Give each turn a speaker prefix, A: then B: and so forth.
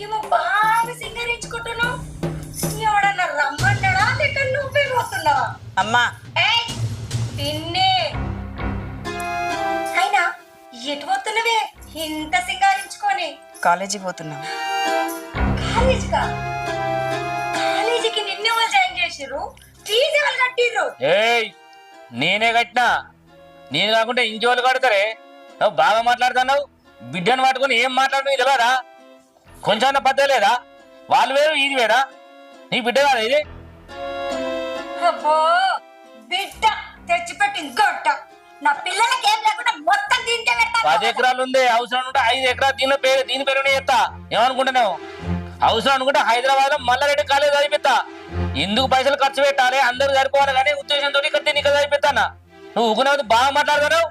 A: ఏమో బాగా సింగరించుకుంటున్నావు. ఎవడన్నా రమ్మన్నాడా లేక నువ్వే పోతున్నావా?
B: అమ్మా
A: ఏయ్ పిన్ని, అయినా ఎటు పోతున్నవే ఇంత సింగారించుకొని?
B: కాలేజీకి పోతున్నా.
A: కాలేజీకా? కాలేజీకి నిన్నే వాళ్ళు జాయిన్ చేసిర్రు, ఫీజు ఎవరు కట్టిర్రు?
C: ఏయ్ నేనే కట్టినా, నేను కాకుంటే ఇంకోళ్ళు కడతారే. నువ్వు బాగా మాట్లాడుతున్నావు. బిడ్డను పట్టుకుని ఏం మాట్లాడుతుంది తెలియదా? కొంచెం పద్ధతి లేదా? వాళ్ళు వేరు ఇది వేరా? నీ బిడ్డ కాదా ఇది?
A: అబ్బో బిడ్డ తెచ్చిపెట్టింది గొడ్డ. నా పిల్లలకి ఏం లేకుండా మొత్తం దీనికే
C: 10
A: పెడతాను.
C: ఎకరాలు ఉంది, అవసరం ఉంటే 5 ఎకరాలు దీని పేరునే చేస్తా. ఏమనుకుంటున్నావు? అవసరం అనుకుంటే హైదరాబాద్ లో మల్లారెడ్డి కాలేజ్ చదివిస్తా. ఎందుకు పైసలు ఖర్చు పెట్టాలి, అందరూ సరిపోవాలి కానీ ఉద్దేశంతో ఇక్కడ చదివిస్తానా? నువ్వు ఊకునే బాగా మాట్లాడుతున్నావు.